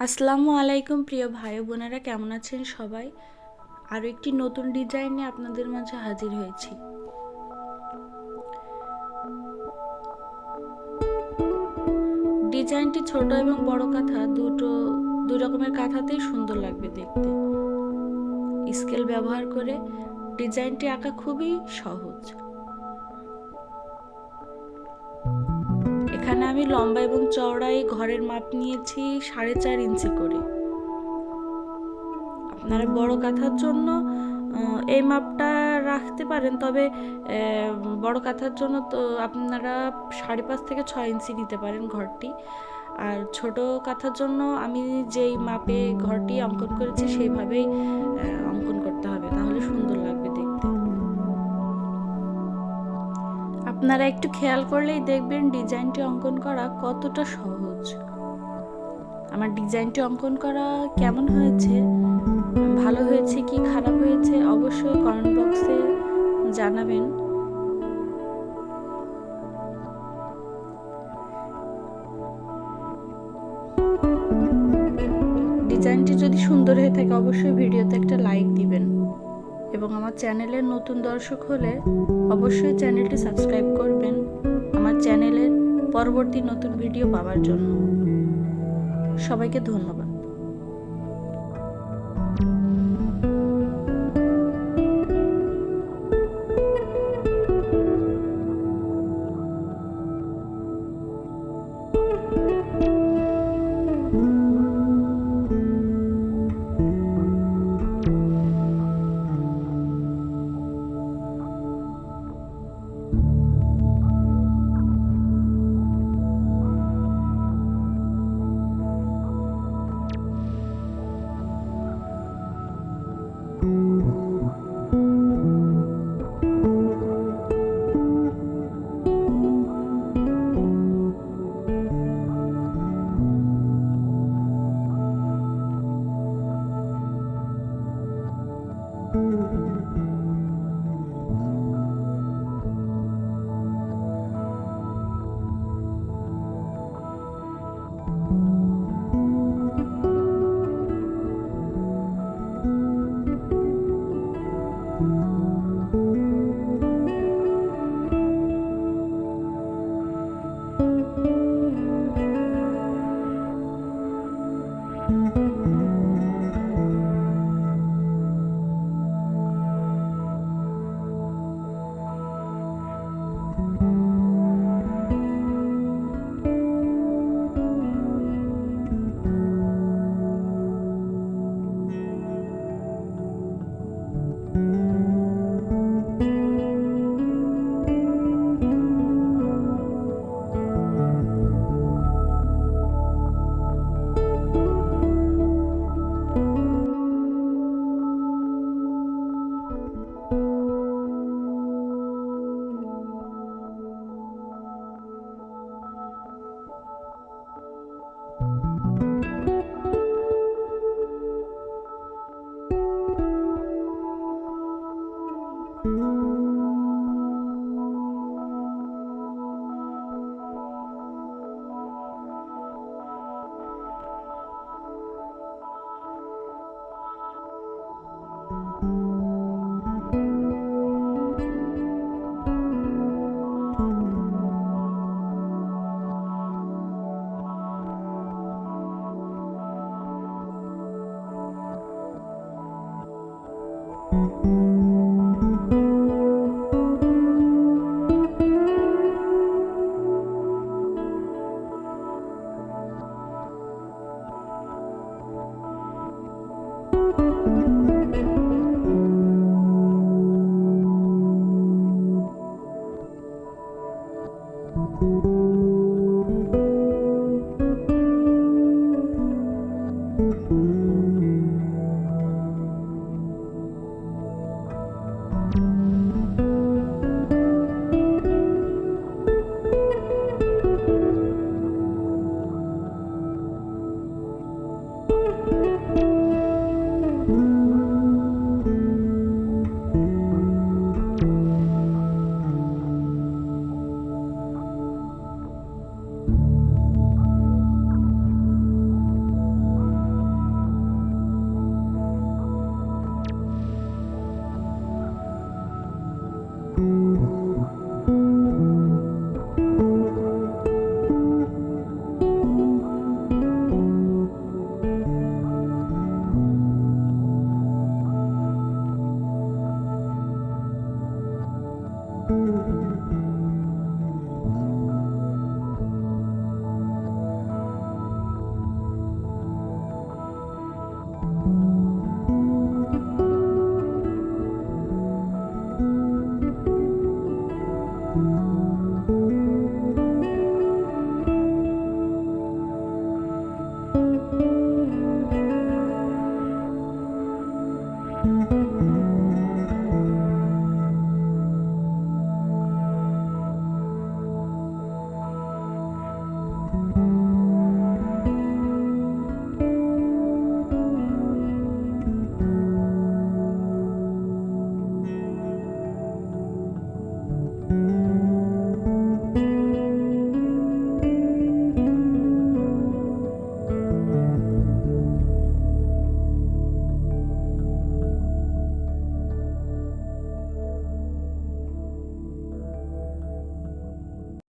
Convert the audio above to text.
আসসালামু আলাইকুম প্রিয় ভাই বোনেরা, কেমন আছেন সবাই? আরও একটি নতুন ডিজাইন নিয়ে আপনাদের মাঝে হাজির হয়েছি। ডিজাইনটি ছোট এবং বড় কাঁথা দুই রকমের কাঁথাতেই সুন্দর লাগবে দেখতে। স্কেল ব্যবহার করে ডিজাইনটি আঁকা খুবই সহজ। এখানে আমি লম্বা এবং চওড়াই ঘরের মাপ নিয়েছি 4.5 ইঞ্চি করে। আপনারা বড় কাঁথার জন্য এই মাপটা রাখতে পারেন, তবে বড় কাঁথার জন্য তো আপনারা 5.5 থেকে 6 ইঞ্চি নিতে পারেন ঘরটি। আর ছোট কাঁথার জন্য আমি যেই মাপে ঘরটি অঙ্কন করেছি সেইভাবেই অঙ্কন করতে হবে, তাহলে সুন্দর লাগবে দেখতে। আপনারা একটু খেয়াল করলেই দেখবেন ডিজাইনটি অঙ্কন করা কতটা সহজ। আমার ডিজাইনটি অঙ্কন করা কেমন হয়েছে, ভালো হয়েছে কি খারাপ হয়েছে, অবশ্যই কমেন্ট বক্সে জানাবেন। ডিজাইনটি যদি সুন্দর হয়ে থাকে অবশ্যই ভিডিওতে একটা লাইক দিবেন, এবং আমার চ্যানেলের নতুন দর্শক হলে অবশ্যই চ্যানেলটি সাবস্ক্রাইব করবেন আমার চ্যানেলের পরবর্তী নতুন ভিডিও পাওয়ার জন্য। সবাইকে ধন্যবাদ।